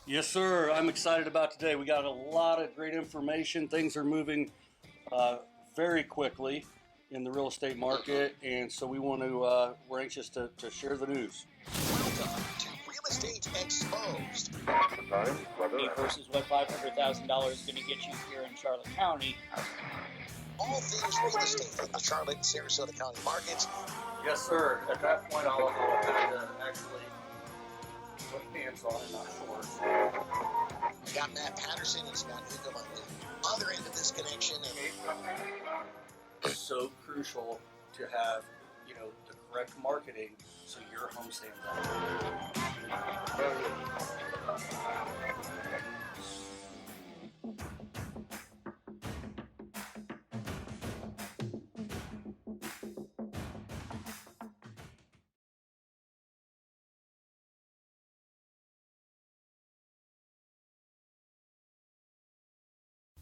Yes, sir. I'm excited about today. We got a lot of great information. Things are moving very quickly in the real estate market, and so we're anxious to share the news. Welcome to Real Estate Exposed. Versus what $500,000 is going to get you here in Charlotte County. All things real estate in the Charlotte and Sarasota County markets. Yes, sir. At that point, I'll have to actually put pants on and not shorts. We got Matt Patterson and Scott Newcom on the other end of this connection. It's so crucial to have, the correct marketing so your home stands out.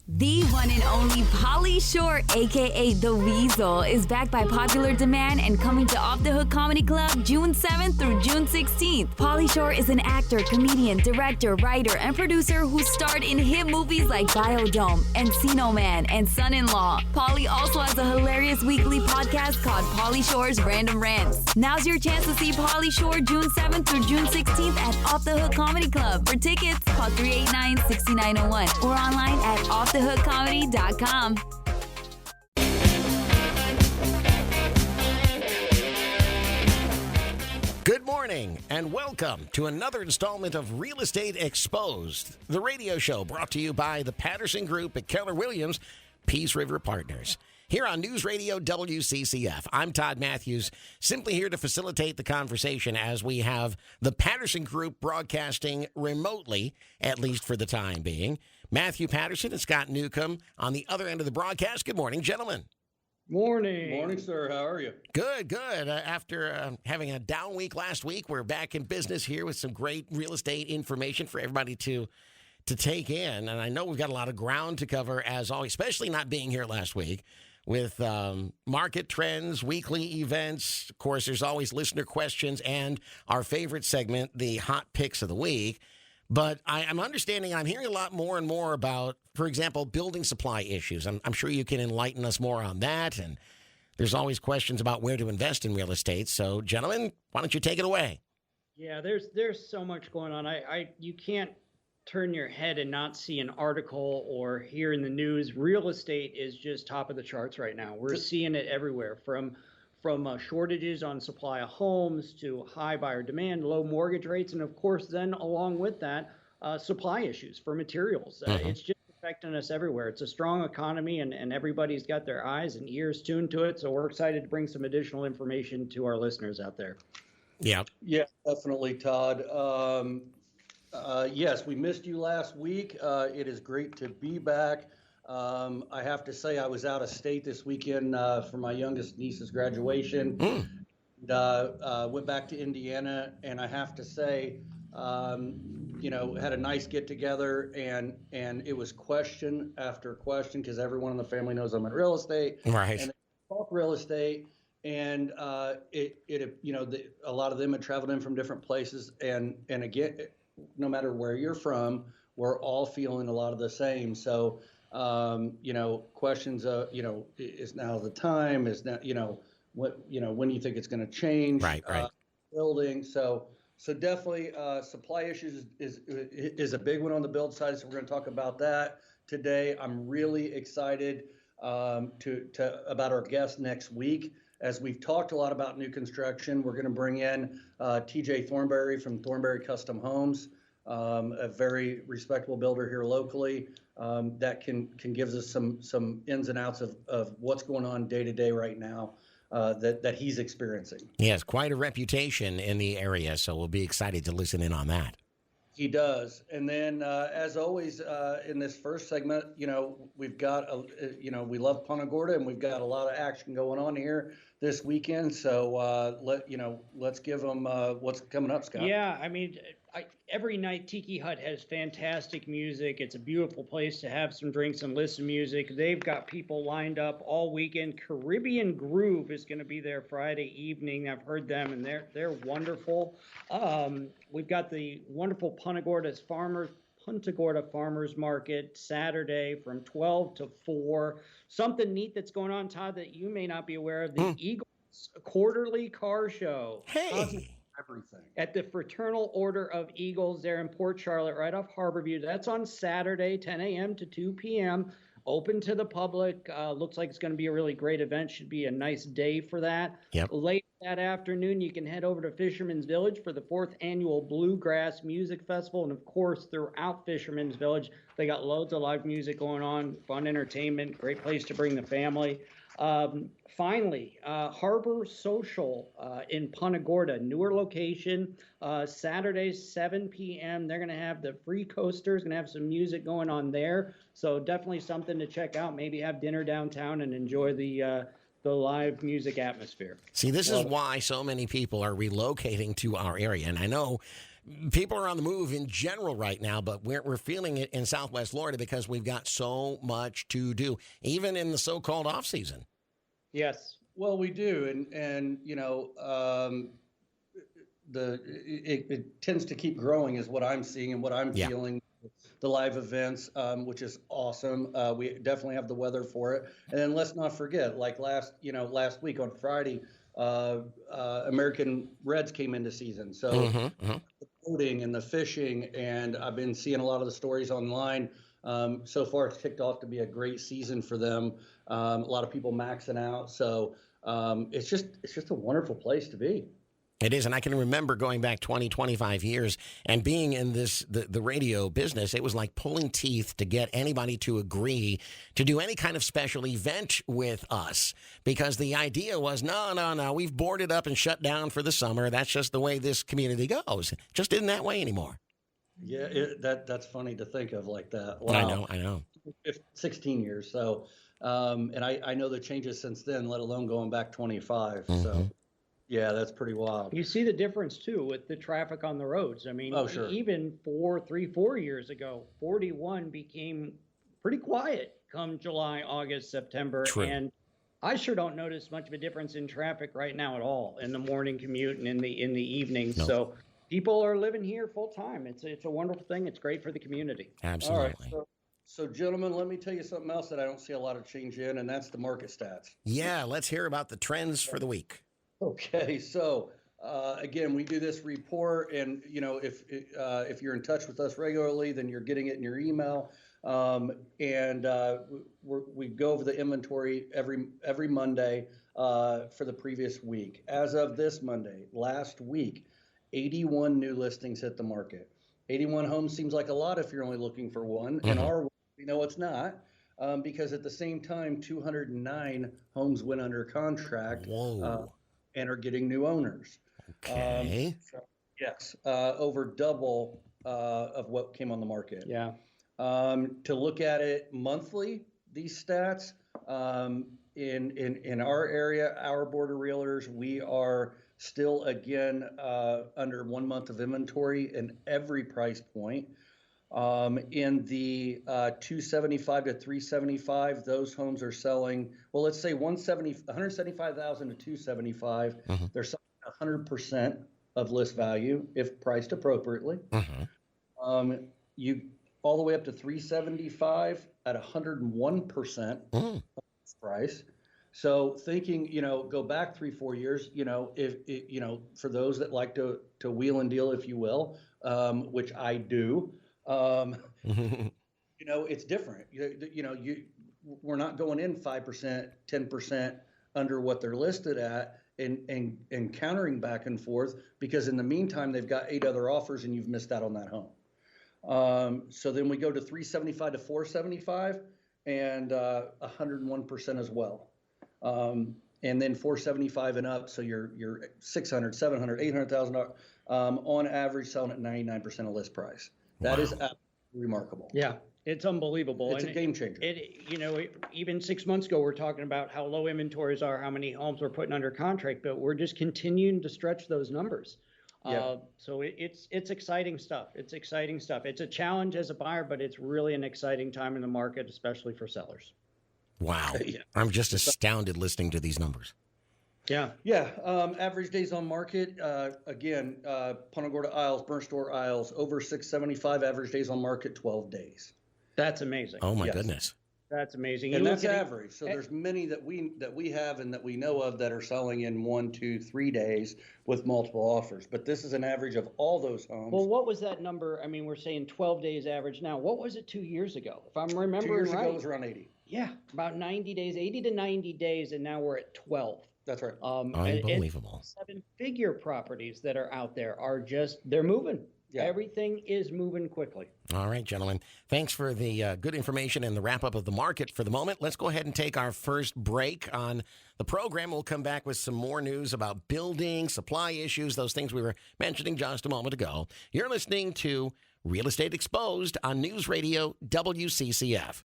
The one and only Pauly Shore, a.k.a. The Weasel, is back by popular demand and coming to Off the Hook Comedy Club June 7th through June 16th. Pauly Shore is an actor, comedian, director, writer, and producer who starred in hit movies like Biodome, Encino Man, and Son-in-Law. Pauly also has a hilarious weekly podcast called Pauly Shore's Random Rants. Now's your chance to see Pauly Shore June 7th through June 16th at Off the Hook Comedy Club. For tickets, call 389-6901 or online at offthehookcomedy.com. Good morning and welcome to another installment of Real Estate Exposed, the radio show brought to you by the Patterson Group at Keller Williams, Peace River Partners. Here on News Radio WCCF, I'm Todd Matthews, simply here to facilitate the conversation as we have the Patterson Group broadcasting remotely, at least for the time being. Matthew Patterson and Scott Newcom on the other end of the broadcast. Good morning, gentlemen. Morning. Morning, sir. How are you? Good. After having a down week last week, we're back in business here with some great real estate information for everybody to take in. And I know we've got a lot of ground to cover, as always, especially not being here last week, with market trends, weekly events. Of course, there's always listener questions and our favorite segment, the hot picks of the week. But I'm understanding, I'm hearing a lot more and more about, for example, building supply issues. I'm sure you can enlighten us more on that. And there's always questions about where to invest in real estate. So, gentlemen, why don't you take it away? Yeah, there's so much going on. You can't turn your head and not see an article or hear in the news. Real estate is just top of the charts right now. We're seeing it everywhere, from shortages on supply of homes to high buyer demand, low mortgage rates, and of course then along with that, supply issues for materials. It's just affecting us everywhere. It's a strong economy and everybody's got their eyes and ears tuned to it. So we're excited to bring some additional information to our listeners out there. Yeah, Definitely, Todd. Yes, we missed you last week. It is great to be back. I have to say I was out of state this weekend for my youngest niece's graduation. Went back to Indiana, and I have to say, had a nice get together, and it was question after question because everyone in the family knows I'm in real estate. right. And they talk real estate, and a lot of them had traveled in from different places, and again, no matter where you're from, we're all feeling a lot of the same. So. Questions of, is now the time? Is now, when do you think it's going to change? Right. Building. So definitely supply issues is a big one on the build side. So we're going to talk about that today. I'm really excited about our guest next week. As we've talked a lot about new construction, we're going to bring in TJ Thornberry from Thornberry Custom Homes, a very respectable builder here locally. That can give us some ins and outs of what's going on day to day right now that he's experiencing. He has quite a reputation in the area, so we'll be excited to listen in on that. He does. And then, as always, in this first segment, we've got, we love Punta Gorda, and we've got a lot of action going on here this weekend. So let's give them what's coming up, Scott. Yeah, I mean, every night Tiki Hut has fantastic music. It's a beautiful place to have some drinks and listen to music. They've got people lined up all weekend. Caribbean Groove is going to be there Friday evening. I've heard them, and they're wonderful. We've got the wonderful Punta Gorda Farmers Market Saturday from 12 to 4. Something neat that's going on, Todd, that you may not be aware of, the Eagles Quarterly Car Show. Hey. Everything. At the Fraternal Order of Eagles there in Port Charlotte, right off Harborview. That's on Saturday, 10 a.m. to 2 p.m. Open to the public. Looks like it's going to be a really great event. Should be a nice day for that. Yep. Late that afternoon, you can head over to Fisherman's Village for the 4th Annual Bluegrass Music Festival. And, of course, throughout Fisherman's Village, they got loads of live music going on, fun entertainment, great place to bring the family. Finally, Harbor Social in Punta Gorda, newer location, Saturday, 7 p.m. They're going to have the Free Coasters, going to have some music going on there. So definitely something to check out. Maybe have dinner downtown and enjoy the live music atmosphere. See, this is why so many people are relocating to our area. And I know people are on the move in general right now, but we're feeling it in Southwest Florida because we've got so much to do, even in the so-called off season. Yes. Well, we do, and you know, it tends to keep growing, is what I'm seeing and what I'm feeling. The live events, which is awesome. We definitely have the weather for it, and then let's not forget, like last week on Friday, American Reds came into season, so the boating and the fishing, and I've been seeing a lot of the stories online. So far, it's kicked off to be a great season for them. A lot of people maxing out, so it's just a wonderful place to be. It is, and I can remember going back 20, 25 years and being in the radio business. It was like pulling teeth to get anybody to agree to do any kind of special event with us, because the idea was, no, we've boarded up and shut down for the summer. That's just the way this community goes. It just isn't that way anymore. Yeah, that's funny to think of like that. Wow. I know. 16 years. So, and I know the changes since then, let alone going back 25. So, yeah, that's pretty wild. You see the difference, too, with the traffic on the roads. I mean, sure. Even 4 years ago, 41 became pretty quiet come July, August, September. True. And I sure don't notice much of a difference in traffic right now at all in the morning commute and in the evening. No. So people are living here full time. It's a wonderful thing. It's great for the community. Absolutely. All right, so gentlemen, let me tell you something else that I don't see a lot of change in, and that's the market stats. Yeah, let's hear about the trends for the week. Okay, so again, we do this report, and you know, if you're in touch with us regularly, then you're getting it in your email. And we go over the inventory every Monday for the previous week. As of this Monday, last week, 81 new listings hit the market. 81 homes seems like a lot if you're only looking for one. In our world, we know it's not, because at the same time, 209 homes went under contract and are getting new owners. Okay. Yes, over double of what came on the market. Yeah. To look at it monthly, these stats, in our area, our border realtors, we are still again under 1 month of inventory in every price point. In the 275 to 375, those homes are selling, well, let's say 175,000 to 275. They're selling 100% of list value if priced appropriately. You all the way up to 375 at 101% price. So thinking, go back 3-4 years, if for those that like to wheel and deal, if you will, which I do, it's different. We're not going in 5%, 10% under what they're listed at and countering back and forth, because in the meantime, they've got 8 other offers and you've missed out on that home. So then we go to 375 to 475 and 101% as well. And then 475 and up, so you're 600, 700, $800,000 on average, selling at 99% of list price. That is absolutely remarkable. Yeah, it's unbelievable. It's a game changer. Even 6 months ago, we're talking about how low inventories are, how many homes we're putting under contract, but we're just continuing to stretch those numbers. Yeah. So it's exciting stuff. It's exciting stuff. It's a challenge as a buyer, but it's really an exciting time in the market, especially for sellers. Wow. Yeah. I'm just astounded listening to these numbers. Yeah. Yeah. Average days on market, again, Punta Gorda Isles, Burnt Store Isles, over 675. Average days on market, 12 days. That's amazing. Oh my Yes. goodness. That's amazing. And You that's look at it- average. So there's many that we have and that we know of that are selling in 1, 2, 3 days with multiple offers. But this is an average of all those homes. Well, what was that number? I mean, we're saying 12 days average now. What was it 2 years ago? If I'm 2 remembering years right. ago, it was around 80. Yeah, about 90 days, 80 to 90 days, and now we're at 12. That's right. Unbelievable. 7-figure properties that are out there are they're moving. Yeah. Everything is moving quickly. All right, gentlemen. Thanks for the good information and the wrap-up of the market for the moment. Let's go ahead and take our first break on the program. We'll come back with some more news about building, supply issues, those things we were mentioning just a moment ago. You're listening to Real Estate Exposed on News Radio WCCF.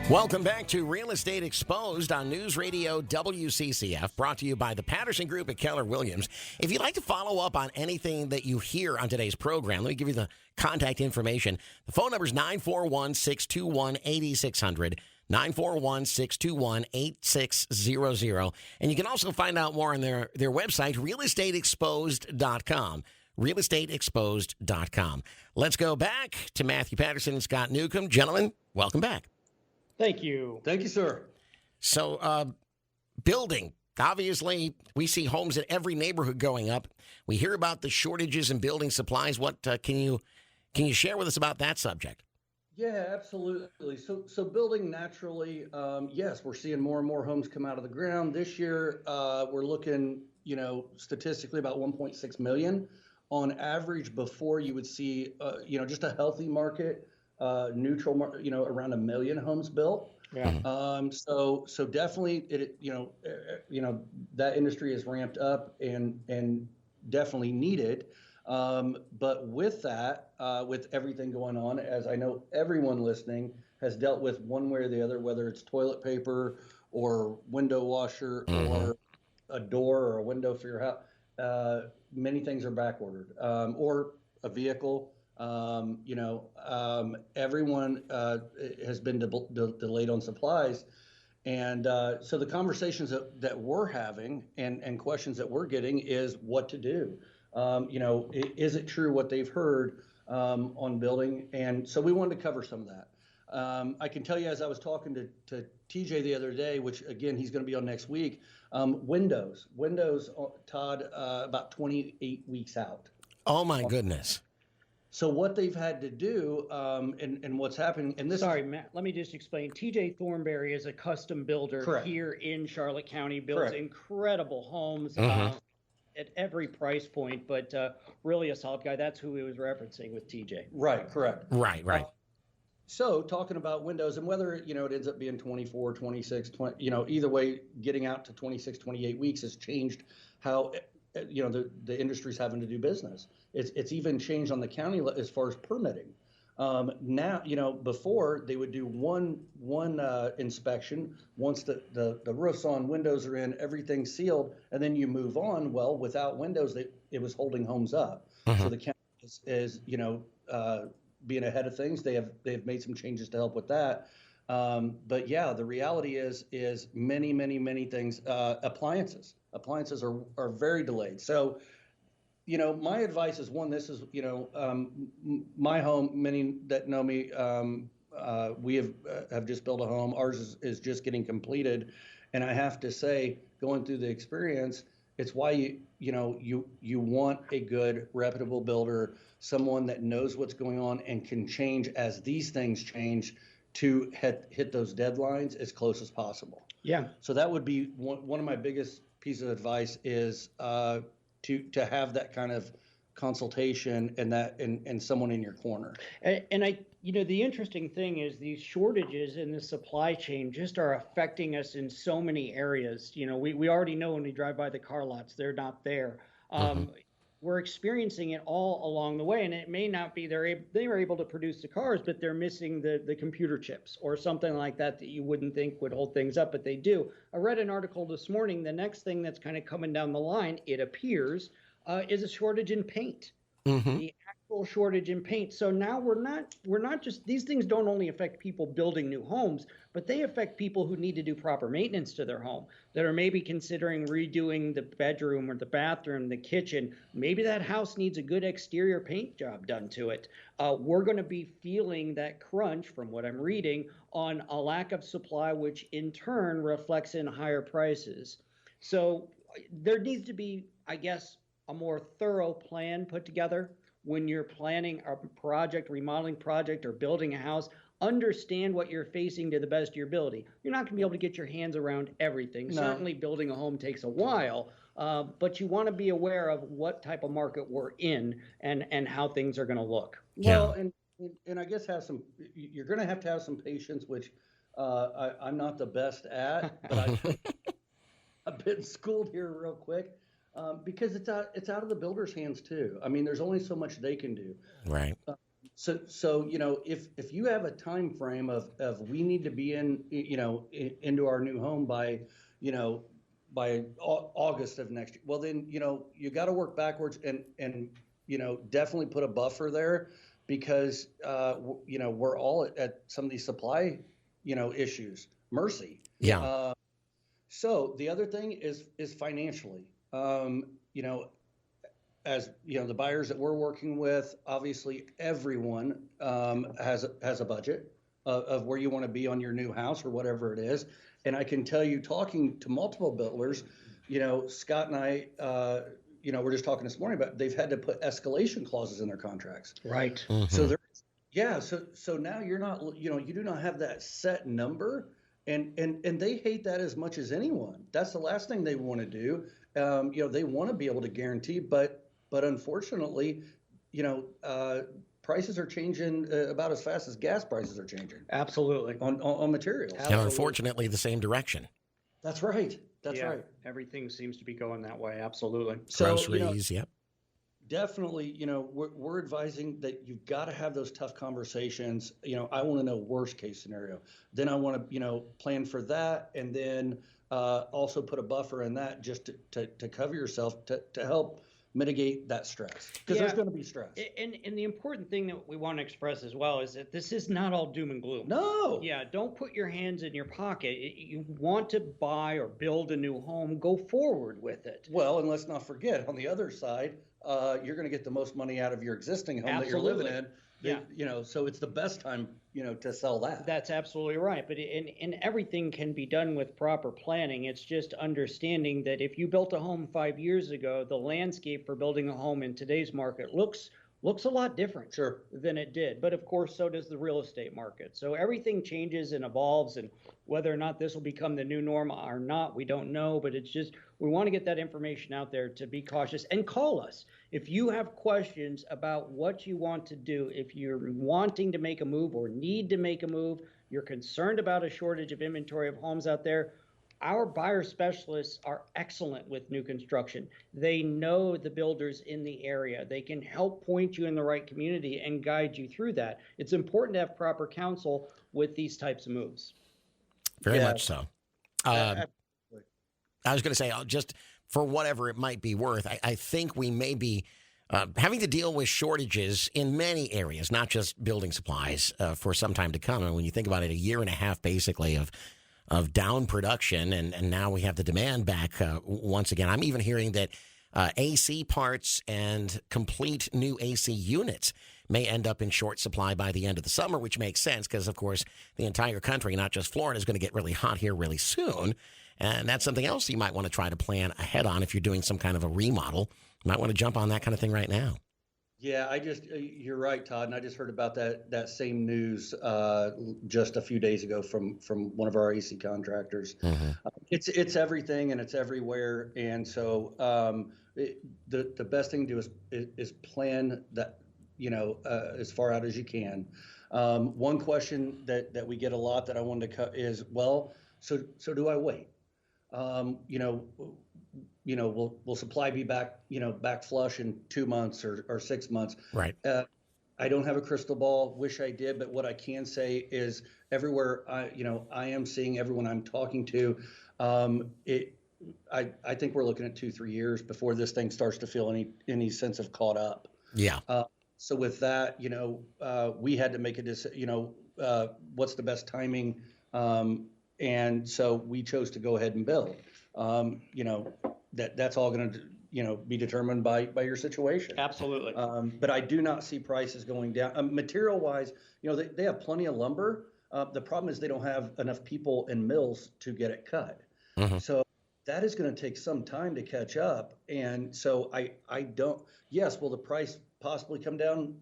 Welcome back to Real Estate Exposed on News Radio WCCF, brought to you by the Patterson Group at Keller Williams. If you'd like to follow up on anything that you hear on today's program, let me give you the contact information. The phone number is 941-621-8600, 941-621-8600. And you can also find out more on their website, realestateexposed.com. realestateexposed.com. Let's go back to Matthew Patterson and Scott Newcom. Gentlemen, welcome back. Thank you. Thank you, sir. So, building. Obviously, we see homes in every neighborhood going up. We hear about the shortages in building supplies. What can you share with us about that subject? Yeah, absolutely. So building naturally, yes, we're seeing more and more homes come out of the ground. This year, we're looking, statistically about 1.6 million on average. Before you would see, just a healthy market. Neutral, around 1 million homes built. Yeah. So definitely that industry is ramped up and definitely needed. But with that, with everything going on, as I know everyone listening has dealt with one way or the other, whether it's toilet paper or window washer or a door or a window for your house, many things are back ordered, or a vehicle. Everyone has been delayed on supplies. And so the conversations that we're having and questions that we're getting is what to do. Is it true what they've heard on building? And so we wanted to cover some of that. I can tell you, as I was talking to TJ the other day, which again, he's going to be on next week, windows, Todd, about 28 weeks out. Oh my goodness. So what they've had to do, and what's happening, and this. Sorry, Matt. Let me just explain. TJ Thornberry is a custom builder Correct. here in Charlotte County. Builds Correct. incredible homes at every price point, but really a solid guy. That's who he was referencing with TJ. Right, correct. Right. So talking about windows and whether, it ends up being 24, 26, 20, either way, getting out to 26, 28 weeks has changed how, the industry's having to do business. It's even changed on the county as far as permitting. Now, before they would do one inspection once the roof's on, windows are in, everything's sealed, and then you move on. Well, without windows, it was holding homes up. So the county is being ahead of things. They've made some changes to help with that. But yeah, the reality is many things. Appliances are very delayed. So, my advice is one. This is my home. Many that know me, we have just built a home. Ours is just getting completed, and I have to say, going through the experience, it's why you want a good, reputable builder, someone that knows what's going on and can change as these things change to hit those deadlines as close as possible. Yeah. So that would be one of my biggest pieces of advice is to have that kind of consultation and someone in your corner. And the interesting thing is these shortages in the supply chain just are affecting us in so many areas. We already know when we drive by the car lots, they're not there. we're experiencing it all along the way. And it may not be they were able to produce the cars, but they're missing the computer chips or something like that you wouldn't think would hold things up, but they do. I read an article this morning. The next thing that's kind of coming down the line, it appears, is a shortage in paint. Mm-hmm. The actual shortage in paint. So now we're not just, these things don't only affect people building new homes, but they affect people who need to do proper maintenance to their home, that are maybe considering redoing the bedroom or the bathroom, the kitchen. Maybe that house needs a good exterior paint job done to it. We're going to be feeling that crunch, from what I'm reading, on a lack of supply, which in turn reflects in higher prices. So there needs to be, I guess, a more thorough plan put together when you're planning a project, remodeling project, or building a house. Understand what you're facing to the best of your ability. You're not going to be able to get your hands around everything. No. Certainly building a home takes a while, but you want to be aware of what type of market we're in and how things are going to look. Yeah. Well, and I guess you're going to have some patience, which I'm not the best at, but I've been schooled here real quick. Because it's out of the builder's hands too. I mean, there's only so much they can do. Right. So if you have a time frame of we need to be into our new home by August of next year, well then you got to work backwards and definitely put a buffer there, because we're all at some of these supply issues. Mercy. Yeah. So the other thing is financially. As the buyers that we're working with, obviously everyone has a budget of where you want to be on your new house or whatever it is. And I can tell you, talking to multiple builders, Scott and I, we're just talking this morning about they've had to put escalation clauses in their contracts. Right. Mm-hmm. So now you're not, you do not have that set number, and they hate that as much as anyone. That's the last thing they want to do. They want to be able to guarantee, but unfortunately, prices are changing about as fast as gas prices are changing. Absolutely. On materials. And unfortunately, the same direction. That's right. That's right. Everything seems to be going that way. Absolutely. So, groceries, yep. Definitely, we're advising that you've got to have those tough conversations. I want to know worst case scenario. Then I want to, plan for that, and then also put a buffer in that just to cover yourself to help mitigate that stress, because there's going to be stress. And the important thing that we want to express as well is that this is not all doom and gloom. No. Yeah, don't put your hands in your pocket. You want to buy or build a new home, go forward with it. Well, and let's not forget, on the other side, you're going to get the most money out of your existing home that you're living in. Yeah. So it's the best time, to sell that. That's absolutely right. But and everything can be done with proper planning. It's just understanding that if you built a home 5 years ago, the landscape for building a home in today's market looks a lot different than it did. But of course, so does the real estate market. So everything changes and evolves, and whether or not this will become the new norm or not, we don't know. But it's just, we want to get that information out there to be cautious, and call us. If you have questions about what you want to do, if you're wanting to make a move or need to make a move, you're concerned about a shortage of inventory of homes out there, our buyer specialists are excellent with new construction. They know the builders in the area. They can help point you in the right community and guide you through that. It's important to have proper counsel with these types of moves. Very much so. I was going to say, just for whatever it might be worth, I think we may be having to deal with shortages in many areas, not just building supplies, for some time to come. And when you think about it, a year and a half basically of down production, and now we have the demand back once again. I'm even hearing that AC parts and complete new AC units may end up in short supply by the end of the summer, which makes sense because, of course, the entire country, not just Florida, is going to get really hot here really soon. And that's something else you might want to try to plan ahead on if you're doing some kind of a remodel. You might want to jump on that kind of thing right now. Yeah, you're right, Todd. And I just heard about that same news just a few days ago from one of our AC contractors. Mm-hmm. It's everything and it's everywhere. And so the best thing to do is plan that, as far out as you can. One question that we get a lot that I wanted to cut is, well, so do I wait? will supply be back, back flush in 2 months or 6 months? Right. I don't have a crystal ball. Wish I did, but what I can say is everywhere I am seeing, everyone I'm talking to, I think we're looking at 2-3 years before this thing starts to feel any sense of caught up. Yeah. So with that, we had to make a decision. What's the best timing? And so we chose to go ahead and build. That's all going to be determined by your situation. Absolutely. But I do not see prices going down. Material wise, they have plenty of lumber. The problem is they don't have enough people and mills to get it cut. Mm-hmm. So that is going to take some time to catch up. And so I don't, yes, will the price possibly come down,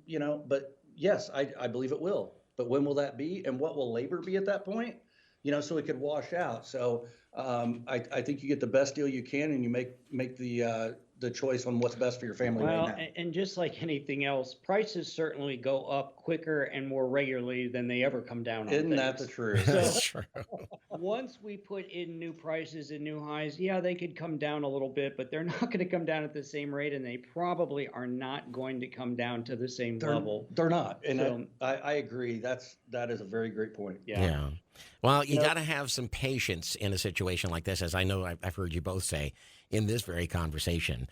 but yes, I believe it will. But when will that be? And what will labor be at that point? So it could wash out. So I think you get the best deal you can, and you make the choice on what's best for your family right now. And just like anything else, prices certainly go up quicker and more regularly than they ever come down. Isn't that the truth? That's true. Once we put in new prices and new highs, yeah, they could come down a little bit, but they're not going to come down at the same rate, and they probably are not going to come down to the same level. They're not, and So, I agree. That is a very great point. yeah. Well, you got to have some patience in a situation like this, as I know I've heard you both say in this very conversation.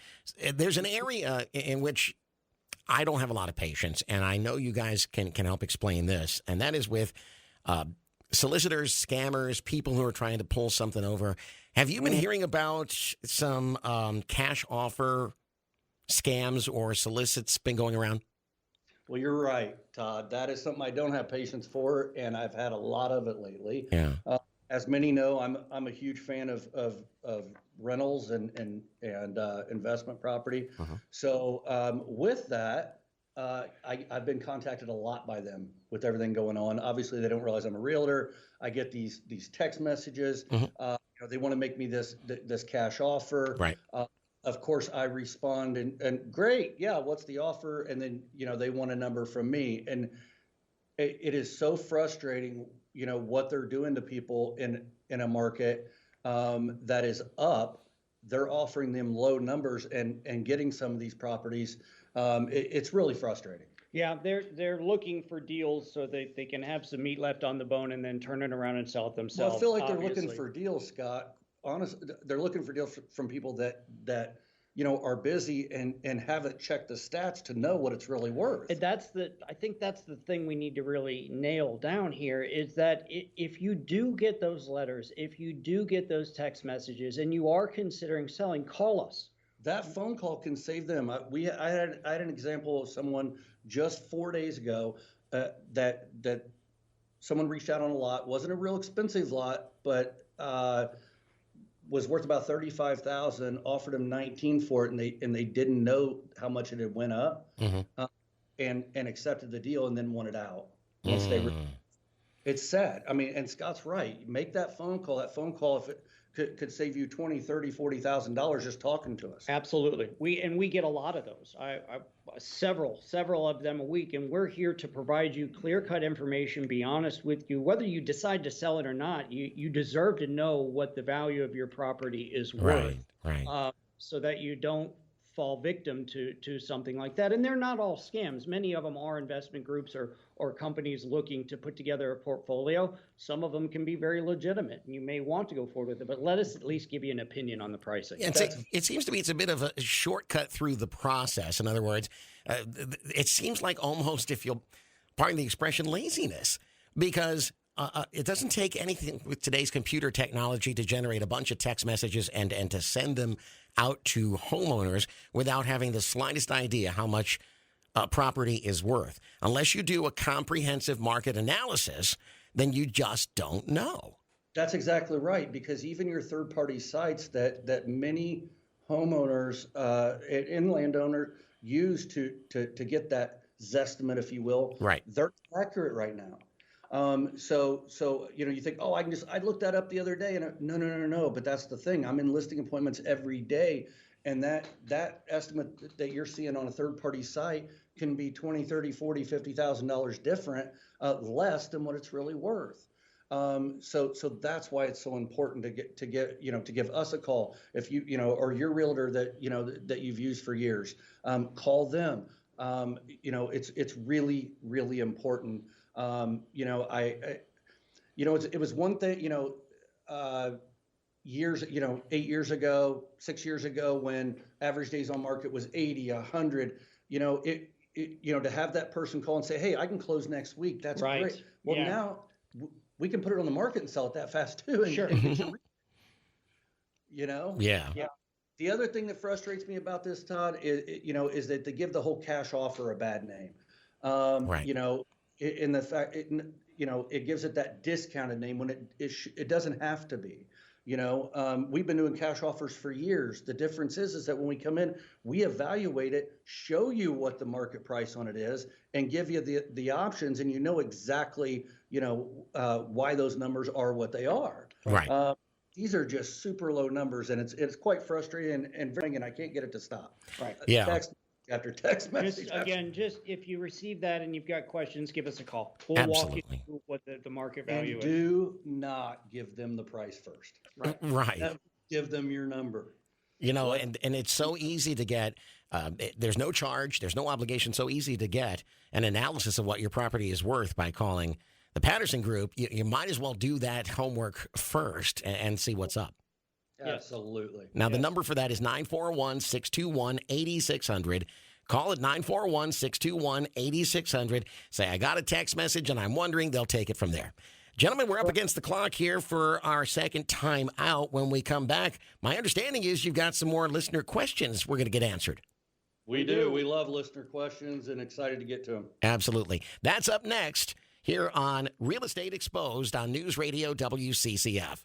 There's an area in which I don't have a lot of patience, and I know you guys can help explain this, and that is with solicitors, scammers, people who are trying to pull something over. Have you been hearing about some cash offer scams or solicits been going around? Well, you're right, Todd. That is something I don't have patience for, and I've had a lot of it lately. Yeah. As many know, I'm a huge fan of rentals and investment property. Uh-huh. So with that, I've been contacted a lot by them with everything going on. Obviously, they don't realize I'm a realtor. I get these text messages. Mhm. They want to make me this cash offer. Right. Of course, I respond and great, yeah, what's the offer? And then, they want a number from me. And it is so frustrating, what they're doing to people in a market that is up. They're offering them low numbers and getting some of these properties. It's really frustrating. Yeah, they're looking for deals so they can have some meat left on the bone and then turn it around and sell it themselves. Well, I feel like they're obviously. looking for deals, Scott. Honestly, they're looking for deals from people that are busy and haven't checked the stats to know what it's really worth. And I think that's the thing we need to really nail down here is that if you do get those letters, if you do get those text messages, and you are considering selling, call us. That phone call can save them. I had an example of someone just 4 days ago that someone reached out on a lot. Wasn't a real expensive lot, but was worth about $35,000. Offered them $19,000 for it, and they didn't know how much it had went up, Mm-hmm. and accepted the deal and then wanted out once they were. It's sad. I mean, and Scott's right. Make that phone call. That phone call, if it could save you $20,000, $30,000, $40,000 just talking to us. Absolutely. We get a lot of those. Several of them a week, and we're here to provide you clear-cut information, be honest with you. Whether you decide to sell it or not, you deserve to know what the value of your property is worth. Right. So that you don't fall victim to something like that. And they're not all scams. Many of them are investment groups or companies looking to put together a portfolio. Some of them can be very legitimate, and you may want to go forward with it, but let us at least give you an opinion on the pricing. It seems to me it's a bit of a shortcut through the process. In other words, it seems like almost, if you'll pardon the expression, laziness, because it doesn't take anything with today's computer technology to generate a bunch of text messages and to send them out to homeowners without having the slightest idea how much property is worth. Unless you do a comprehensive market analysis, then you just don't know. That's exactly right, because even your third-party sites that many homeowners and landowners use to get that zestimate, if you will, right, they're accurate right now. So you think, oh, I looked that up the other day, and no. But that's the thing. I'm in listing appointments every day, and that estimate that you're seeing on a third-party site can be $20,000, $30,000, $40,000, $50,000 different, less than what it's really worth. So that's why it's so important to give us a call. If or your realtor that you've used for years, call them. It's really, really important. It was one thing, years, 8 years ago, 6 years ago, when average days on market was 80, 100, to have that person call and say, hey, I can close next week. That's Right. great. Well, Yeah. now we can put it on the market and sell it that fast too. And, Sure. and get your, Yeah. Yeah. The other thing that frustrates me about this, Todd, is that they give the whole cash offer a bad name. Right. In the fact, it gives it that discounted name when it doesn't have to be. We've been doing cash offers for years. The difference is that when we come in, we evaluate it, show you what the market price on it is, and give you the options, and exactly, why those numbers are what they are. Right. These are just super low numbers, and it's quite frustrating and I can't get it to stop. Right. Yeah. Text after text message. Just if you receive that and you've got questions, give us a call. We'll walk you Absolutely. through what the market value And is. do not give them the price first. Right. Give them your number. And it's so easy to get. There's no charge. There's no obligation. So easy to get an analysis of what your property is worth by calling the Patterson Group. You might as well do that homework first and see what's up. Absolutely. Now, the number for that is 941-621-8600. Call it 941-621-8600. Say, I got a text message and I'm wondering. They'll take it from there. Gentlemen, we're up against the clock here for our second time out. When we come back, my understanding is you've got some more listener questions we're going to get answered. We do. We love listener questions and excited to get to them. Absolutely. That's up next here on Real Estate Exposed on News Radio WCCF.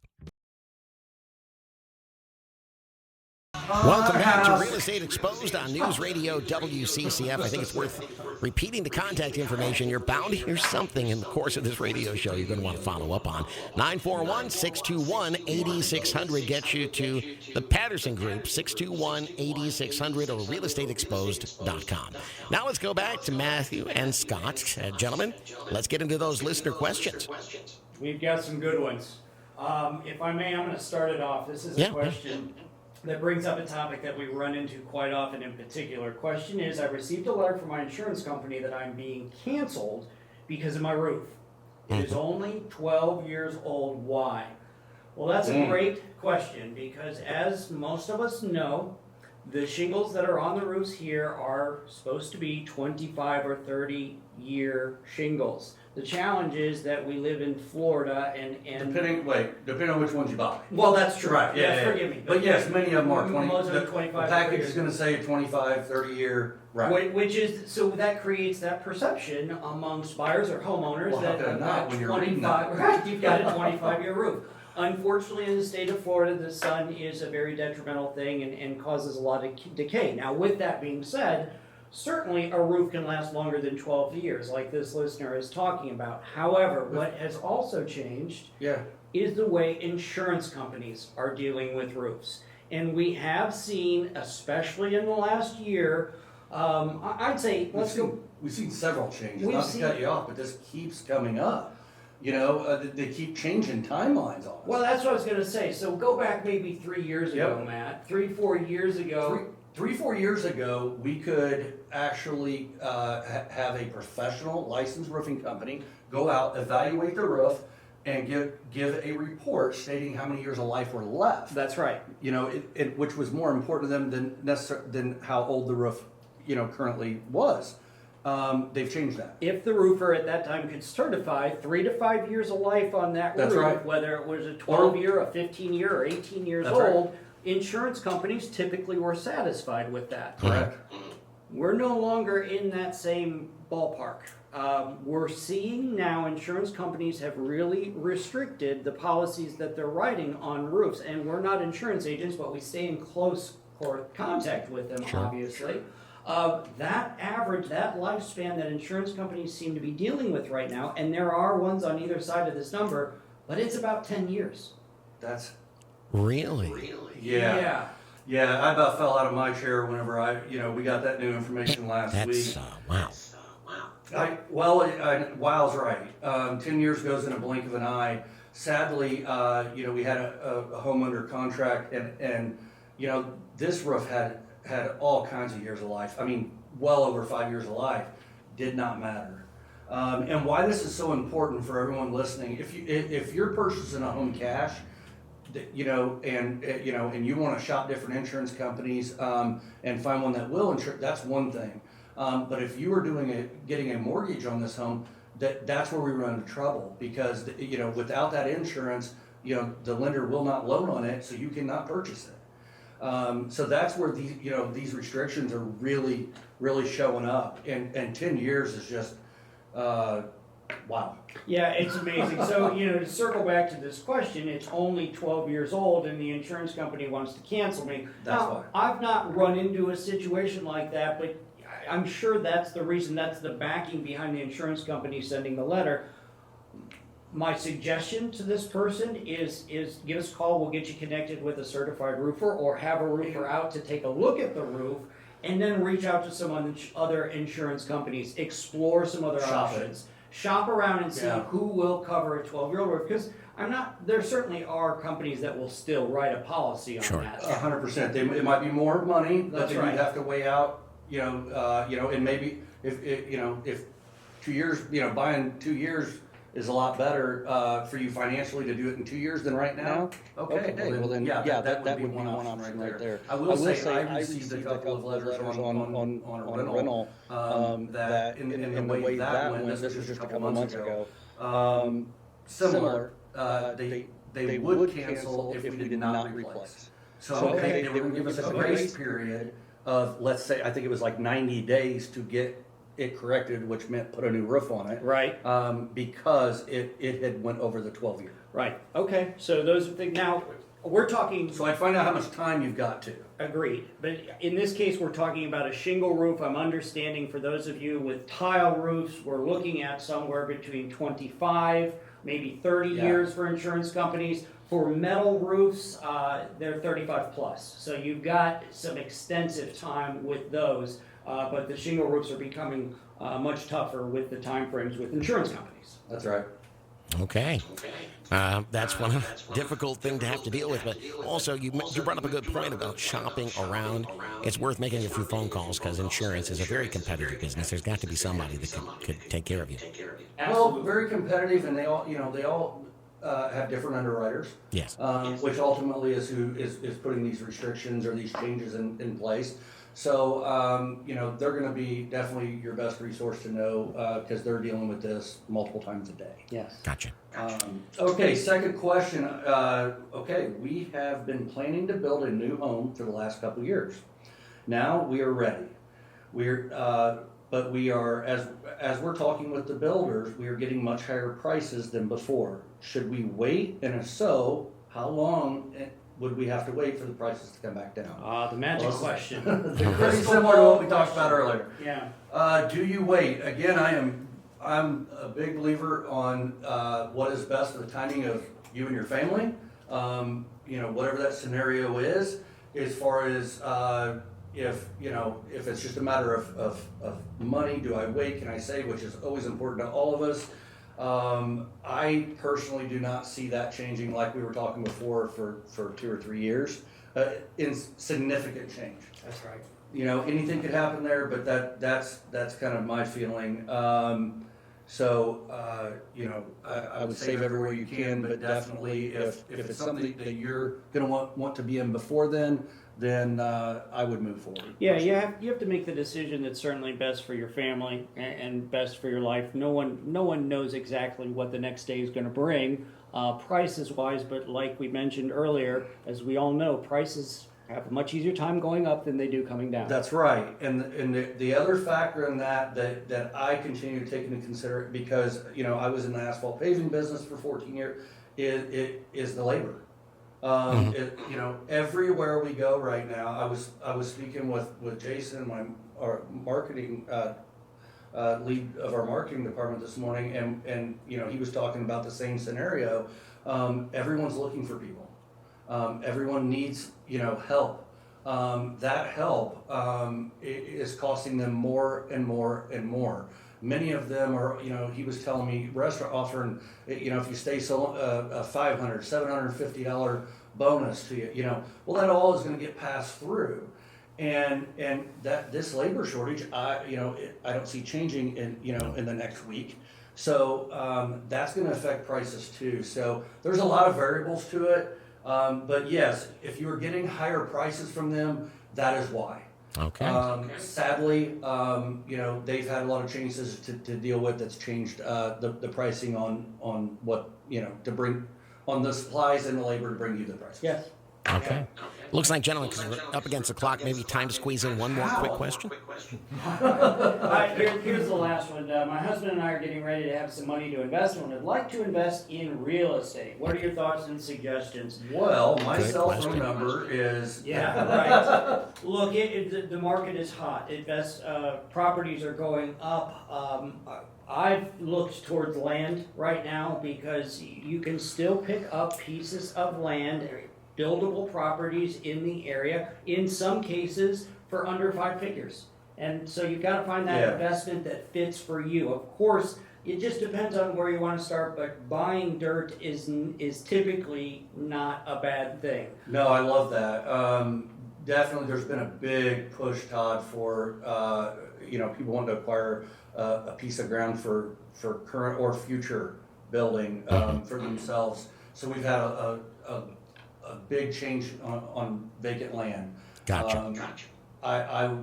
Welcome back to Real Estate Exposed on News Radio WCCF. I think it's worth repeating the contact information. You're bound to hear something in the course of this radio show you're going to want to follow up on. 941-621-8600 gets you to the Patterson Group, 621-8600 or realestateexposed.com. Now let's go back to Matthew and Scott. Gentlemen, let's get into those listener questions. We've got some good ones. If I may, I'm going to start it off. This is a question that brings up a topic that we run into quite often in particular. Question is, I received a letter from my insurance company that I'm being canceled because of my roof. It is only 12 years old. Why? Well, that's a great question, because as most of us know, the shingles that are on the roofs here are supposed to be 25 or 30 year shingles. The challenge is that we live in Florida and depending on which ones you buy. well, that's true. Right, Yes, forgive me. But yes, many of them are 20. Most of them The 25 package years. is going to say 25, 30 year. Right. Which is, so that creates that perception amongst buyers or homeowners Well, how that could it not when you're reading 25, that? right, you've got a 25-year roof. Unfortunately, in the state of Florida, the sun is a very detrimental thing and causes a lot of decay. Now, with that being said, certainly a roof can last longer than 12 years, like this listener is talking about. However, what has also changed is the way insurance companies are dealing with roofs. And we have seen, especially in the last year, I'd say, We've seen several changes. We've Not to seen- cut you off, but this keeps coming up. They keep changing timelines on us. well, that's what I was going to say. So go back maybe 3 years ago, Yep. Matt. 3-4 years ago. 4 years ago, we could actually have a professional licensed roofing company go out, evaluate the roof, and give a report stating how many years of life were left. That's right. Which was more important to them than how old the roof, currently was. They've changed that. If the roofer at that time could certify 3 to 5 years of life on that That's roof, right. whether it was a 12-year, a 15-year, or 18 years That's right. old, insurance companies typically were satisfied with that. Correct. We're no longer in that same ballpark. We're seeing now insurance companies have really restricted the policies that they're writing on roofs, and we're not insurance agents, but we stay in close contact with them, obviously. That average, that lifespan that insurance companies seem to be dealing with right now, and there are ones on either side of this number, but it's about 10 years. That's Really? yeah. I about fell out of my chair whenever we got that new information last week. That's, wow. Wow's right. 10 years goes in a blink of an eye. sadly, we had a home under contract, and this roof had all kinds of years of life. I mean, well over 5 years of life. Did not matter. And why this is so important for everyone listening: if you're purchasing a home cash, and you want to shop different insurance companies and find one that will insure, that's one thing. But if you are getting a mortgage on this home, that's where we run into trouble, because without that insurance, the lender will not loan on it, so you cannot purchase it. So that's where these restrictions are really, really showing up, and 10 years is just wow. Yeah, it's amazing. So, to circle back to this question, it's only 12 years old and the insurance company wants to cancel me. That's now, why. I've not run into a situation like that, but I'm sure that's the reason, that's the backing behind the insurance company sending the letter. My suggestion to this person is give us a call, we'll get you connected with a certified roofer, or have a roofer out to take a look at the roof, and then reach out to some other insurance companies, explore some other options. Shop around and see who will cover a 12-year-old roof, because there certainly are companies that will still write a policy on that. 100%. It might be more money, but That's then right. you'd have to weigh out, and maybe if 2 years, buying 2 years is a lot better for you financially to do it in 2 years than right now. Okay, well then, that would be one one option right there. I will say I received a couple of letters on a rental that in the way that went, this was just a couple months ago. Similar, they would cancel if we did not replace. So they were going to give us a grace period of, let's say, I think it was like 90 days to get it corrected, which meant put a new roof on it. Right. Because it had went over the 12 year. Right. Okay. So those are things. Now we're talking. So I'd find out how much time you've got to. Agreed. But in this case, we're talking about a shingle roof. I'm understanding for those of you with tile roofs, we're looking at somewhere between 25, maybe 30 years for insurance companies. For metal roofs, they're 35 plus. So you've got some extensive time with those. But the shingle roofs are becoming much tougher with the time frames with insurance companies. That's right. Okay. That's one difficult thing to have to deal with. But also, you brought up a good point about shopping around. It's worth making a few phone calls, because insurance is a very competitive business. There's got to be somebody that could take care of you. Well, very competitive, and they all have different underwriters. Yes. Which ultimately is who is putting these restrictions or these changes in place. So, they're going to be definitely your best resource to know, because they're dealing with this multiple times a day. Yes. Gotcha. Okay, second question. We have been planning to build a new home for the last couple of years. Now we are ready. But we are, as we're talking with the builders, we are getting much higher prices than before. Should we wait? And if so, how long would we have to wait for the prices to come back down? The magic question. Pretty similar to what we talked about earlier. Yeah. Do you wait? Again, I'm a big believer on what is best for the timing of you and your family. Whatever that scenario is, as far as if it's just a matter of money, do I wait? Can I save? Which is always important to all of us. I personally do not see that changing, like we were talking before, for 2 or 3 years. In significant change. That's right. Anything could happen there, but that's kind of my feeling. I would save everywhere you can, but definitely if it's something that you're going to want to be in before then I would move forward. Yeah, you have to make the decision that's certainly best for your family and best for your life. No one knows exactly what the next day is going to bring, prices wise, but like we mentioned earlier, as we all know, prices have a much easier time going up than they do coming down. That's right, and the other factor in that I continue to take into consideration, because I was in the asphalt paving business for 14 years, is the labor. Everywhere we go right now, I was speaking with Jason, our marketing lead of our marketing department this morning, and he was talking about the same scenario. Everyone's looking for people. Everyone needs help. That help is costing them more and more and more. Many of them are, he was telling me restaurant offering, if you stay so a $500, $750 bonus to you, well, that all is going to get passed through. And that this labor shortage, I don't see changing in the next week. So that's going to affect prices too. So there's a lot of variables to it. But yes, if you're getting higher prices from them, that is why. Okay. Sadly, they've had a lot of changes to deal with. That's changed the pricing on what to bring on the supplies and the labor to bring you the prices. Yes. Okay. Looks like, gentlemen, because we're up against the clock, maybe time to squeeze in one more quick question. Here's the last one. My husband and I are getting ready to have some money to invest and would like to invest in real estate. What are your thoughts and suggestions? Well, my Good cell question. phone number is Right. Look, the market is hot. Properties are going up. I've looked towards land right now because you can still pick up pieces of land, buildable properties in the area, in some cases for under 5 figures. And so you've got to find that investment that fits for you. Of course, it just depends on where you want to start, but buying dirt is typically not a bad thing. No, I love that. Definitely, there's been a big push, Todd, for people want to acquire a piece of ground for current or future building for themselves. So we've had a big change on vacant land. Gotcha. I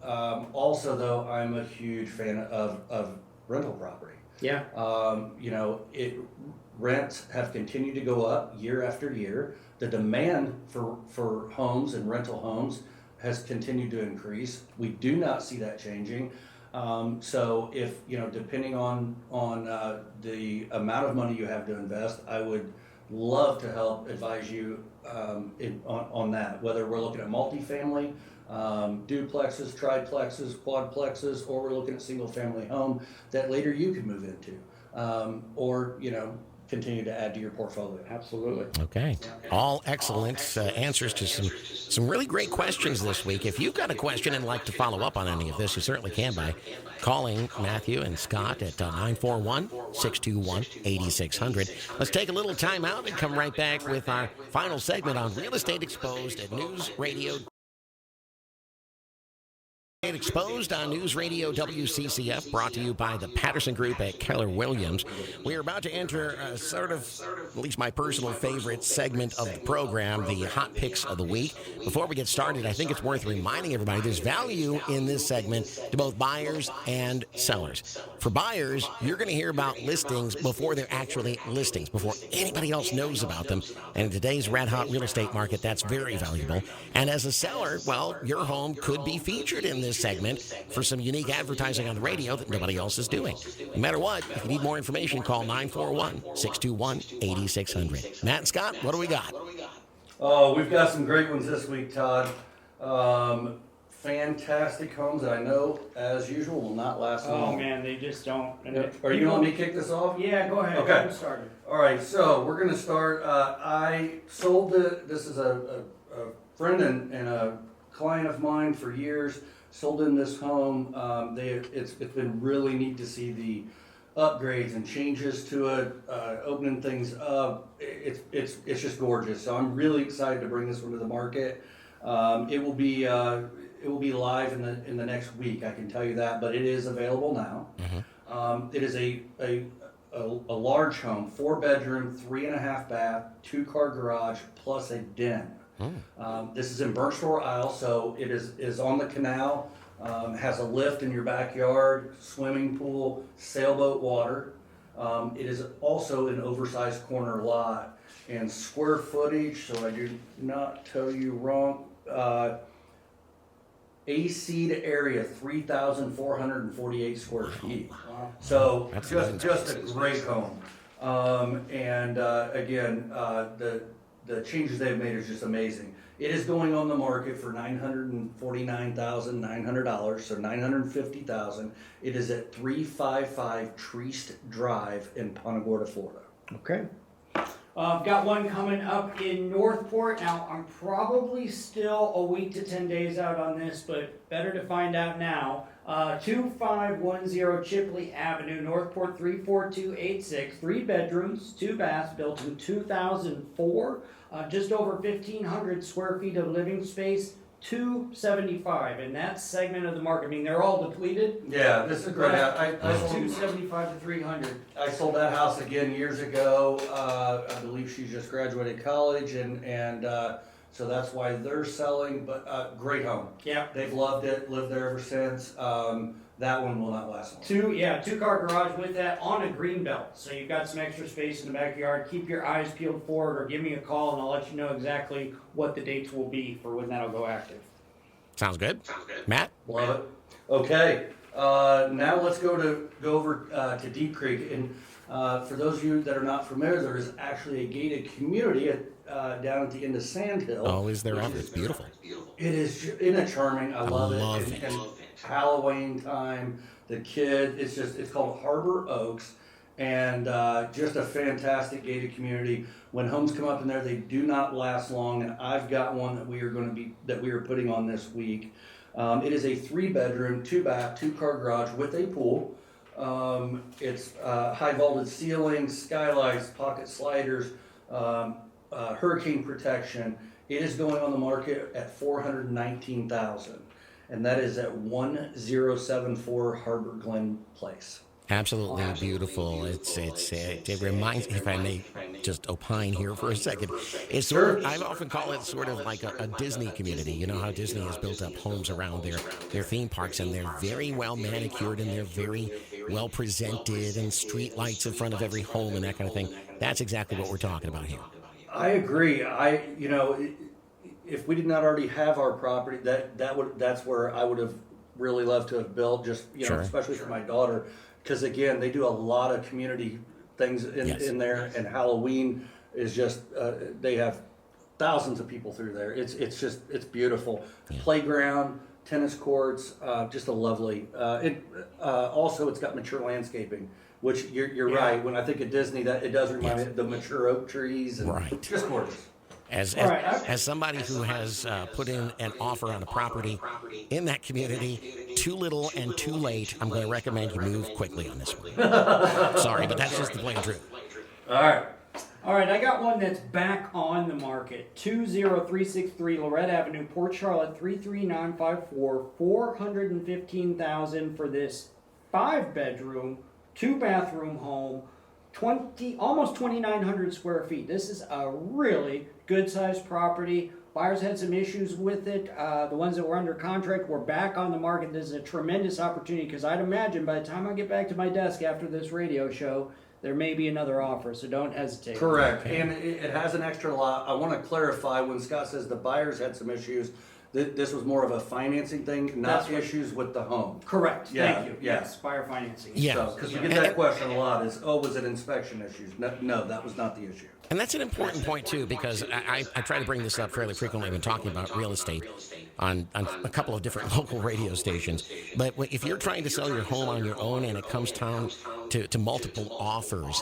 also, though, I'm a huge fan of rental property. Yeah. Rents have continued to go up year after year. The demand for homes and rental homes has continued to increase. We do not see that changing. So if, depending on the amount of money you have to invest, I would love to help advise you on that, whether we're looking at multifamily, duplexes, triplexes, quadplexes, or we're looking at single family home that later you can move into, or continue to add to your portfolio. Absolutely. Okay. All excellent answers to some really great questions this week. If you've got a question and like to follow up on any of this, you certainly can by calling Matthew and Scott at 941-621-8600. Let's take a little time out and come right back with our final segment on Real Estate Exposed at News Radio. Exposed on News Radio WCCF, brought to you by the Patterson Group at Keller Williams. We are about to enter a sort of, at least my personal favorite segment of the program, the Hot Picks of the Week. Before we get started, I think it's worth reminding everybody there's value in this segment to both buyers and sellers. For buyers, you're going to hear about listings before they're actually listings, before anybody else knows about them. And in today's red-hot real estate market, that's very valuable. And as a seller, well, your home could be featured in this segment for some unique advertising on the radio that nobody else is doing. No matter what, if you need more information, call 941-621-8600. Matt and Scott, what do we got? Oh, we've got some great ones this week, Todd. Fantastic homes that I know, as usual, will not last long. Oh man, they just don't. Are you going to let me kick this off? Yeah, go ahead. Okay. Get started. All right, so we're going to start. I sold this is a friend and a client of mine for years. Sold in this home. It's been really neat to see the upgrades and changes to it, opening things up. It's just gorgeous. So I'm really excited to bring this one to the market. It will be live in the next week. I can tell you that, but it is available now. Mm-hmm. It is a large home, 4-bedroom, 3.5 bath, 2-car garage plus a den. This is in Birchmore Isle, so it is on the canal, has a lift in your backyard, swimming pool, sailboat water. It is also an oversized corner lot, and square footage, so I do not tell you wrong, AC to area, 3,448 square feet. So just a great home. Again, the changes they've made is just amazing. It is going on the market for $949,900, so $950,000. It is at 355 Treast Drive in Punta Gorda, Florida. Okay. I've got one coming up in Northport. Now, I'm probably still a week to 10 days out on this, but better to find out now. 2510 Chipley Avenue, Northport 34286. 3 bedrooms, 2 baths, built in 2004. Just over 1,500 square feet of living space. 275 in that segment of the market. I mean, they're all depleted. Yeah, this is a great house. I sold, 275 to 300. I sold that house again years ago. I believe she just graduated college, and so that's why they're selling. But great home. Yeah. They've loved it. Lived there ever since. That one will not last long. 2-car garage with that on a green belt. So you've got some extra space in the backyard. Keep your eyes peeled for it, or give me a call and I'll let you know exactly what the dates will be for when that'll go active. Sounds good. Matt? Love it. Okay. Now let's go over to Deep Creek. And for those of you that are not familiar, there is actually a gated community down at the end of Sand Hill. Oh, is there ever? It's beautiful. It is, isn't it charming? I love it. And Halloween time, the kid, it's called Harbor Oaks, and just a fantastic gated community. When homes come up in there, they do not last long, and I've got one that we are putting on this week. It is a 3-bedroom, 2-bath, 2-car garage with a pool. It's high vaulted ceilings, skylights, pocket sliders, hurricane protection. It is going on the market at $419,000, and that is at 1074 Harbor Glen Place. Absolutely beautiful. It reminds me, if I may just opine here for a second, it's sort of, I often call it sort of like a Disney community. You know how Disney has built up homes around their theme parks, and they're very well manicured and they're very well presented, and street lights in front of every home and that kind of thing. That's exactly what we're talking about here. I agree. If we did not already have our property, that's where I would have really loved to have built, just Sure. especially for my daughter, because again, they do a lot of community things in there, and Halloween is just they have thousands of people through there. It's beautiful. Yeah. Playground, tennis courts, just a lovely. Also, it's got mature landscaping, which you're right. When I think of Disney, that it does remind me of the mature oak trees, and Right. just gorgeous. As somebody who has put in an offer on a property in that community, too little and too late, I'm going to recommend you move quickly on this one. Sorry, but that's just the plain truth. All right, I got one that's back on the market. 20363 Lorette Avenue, Port Charlotte 33954, $415,000 for this 5-bedroom, 2-bathroom home. Almost 2,900 square feet. This is a really good-sized property. Buyers had some issues with it. The ones that were under contract were back on the market. This is a tremendous opportunity, because I'd imagine by the time I get back to my desk after this radio show, there may be another offer, so don't hesitate. Correct, and it has an extra lot. I want to clarify, when Scott says the buyers had some issues, this was more of a financing thing, not issues with the home. Correct. Yeah, Thank you. yeah. Yes, buyer financing. Yeah. Because we get that question a lot, was it inspection issues? No, that was not the issue. And that's an important point, too, because I try to bring this up fairly frequently when talking about real estate on a couple of different local radio stations. But if you're trying to sell your home on your own and it comes down to multiple offers,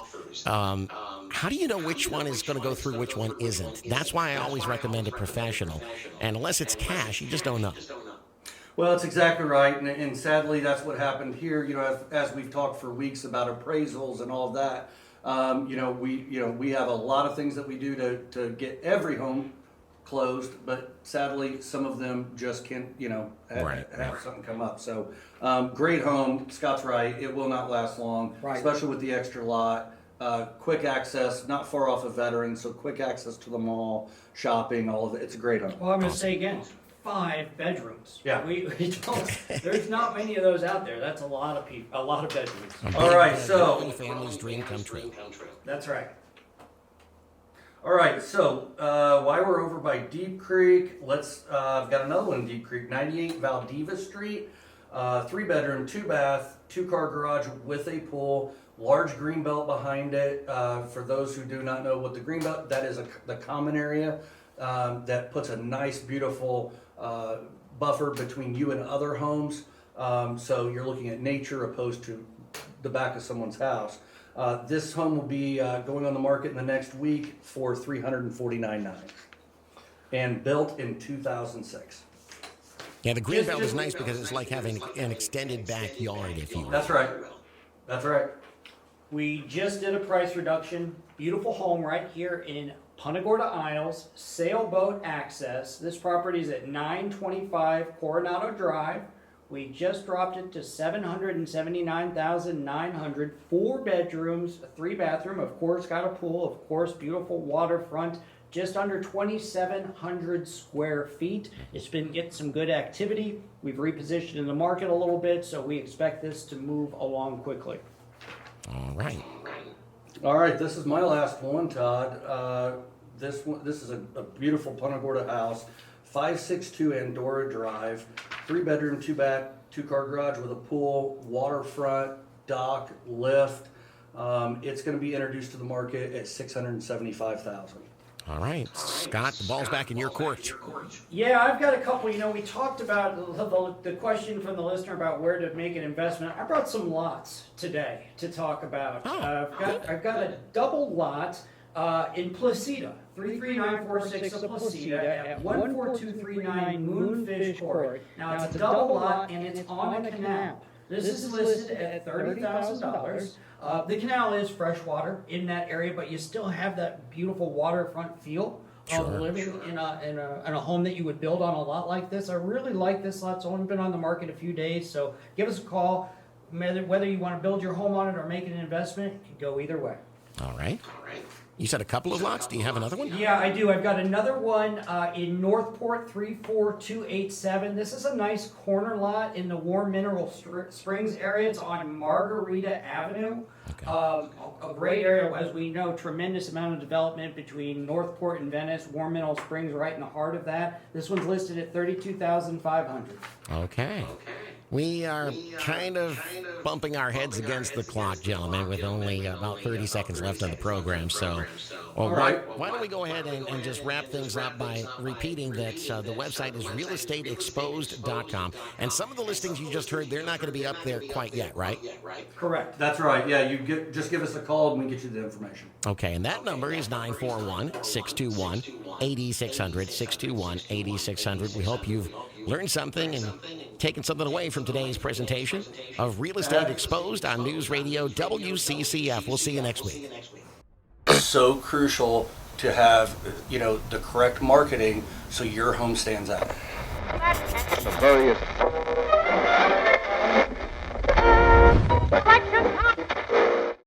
how do you know which one is going to go through, which one isn't? That's why I always recommend a professional. And unless it's cash, you just don't know. Well, that's exactly right, and sadly, that's what happened here. As we've talked for weeks about appraisals and all of that, we have a lot of things that we do to get every home closed, but sadly, some of them just can't, have something come up. So, great home. Scott's right; it will not last long, especially with the extra lot. Quick access, not far off of Veterans, so quick access to the mall, shopping, all of it. It's a great home. Well, I'm going to say again, 5 bedrooms. Yeah. We don't. There's not many of those out there. That's a lot of people. A lot of bedrooms. All right, so family's dream come true. That's right. All right, so while we're over by Deep Creek, I've got another one in Deep Creek, 98 Valdeva Street, 3-bedroom, 2-bath, 2-car garage with a pool, large green belt behind it. For those who do not know what the green belt, that is the common area that puts a nice, beautiful buffer between you and other homes. So you're looking at nature opposed to the back of someone's house. This home will be going on the market in the next week for $349,900 and built in 2006. Yeah, the green belt is nice because it's like having an extended backyard, if you will. That's right. That's right. We just did a price reduction. Beautiful home right here in Punta Gorda Isles, sailboat access. This property is at 925 Coronado Drive. We just dropped it to $779,900. 4 bedrooms, a 3-bathroom. Of course, got a pool. Of course, beautiful waterfront. Just under 2,700 square feet. It's been getting some good activity. We've repositioned in the market a little bit, so we expect this to move along quickly. All right. All right, this is my last one, Todd. This is a beautiful Punta Gorda house, 562 Andorra Drive, 3-bedroom, 2-bath, 2-car garage with a pool, waterfront, dock, lift. It's going to be introduced to the market at $675,000. All right, Scott, the ball's back in your court. Yeah, I've got a couple. We talked about the question from the listener about where to make an investment. I brought some lots today to talk about. I've got a double lot in Placida, 33946 of Placida at 14239 Moonfish Court. Now it's a double lot and it's on a canal. This is listed at $30,000. The canal is freshwater in that area, but you still have that beautiful waterfront feel of living in a home that you would build on a lot like this. I really like this lot. It's only been on the market a few days, so give us a call. Whether you want to build your home on it or make an investment, it can go either way. All right. You said a couple of lots. Do you have another one? Yeah, I do. I've got another one in Northport, 34287. This is a nice corner lot in the Warm Mineral Springs area. It's on Margarita Avenue. Okay. A great area, as we know, tremendous amount of development between Northport and Venice. Warm Mineral Springs right in the heart of that. This one's listed at $32,500. Okay. We are kind of bumping our heads against the clock, gentlemen, with only about 30 seconds left on the program. So, why don't we go ahead and just wrap things up by repeating that the website is realestateexposed.com. And some of the listings you just heard, they're not going to be up there quite yet, right? Correct. That's right. Yeah, just give us a call and we get you the information. Okay, and that number is 941-621-8600, 621-8600. We hope you've learned something and taken something away from today's presentation of Real Estate Exposed on News Radio WCCF. We'll see you next week. So crucial to have, the correct marketing so your home stands out. The various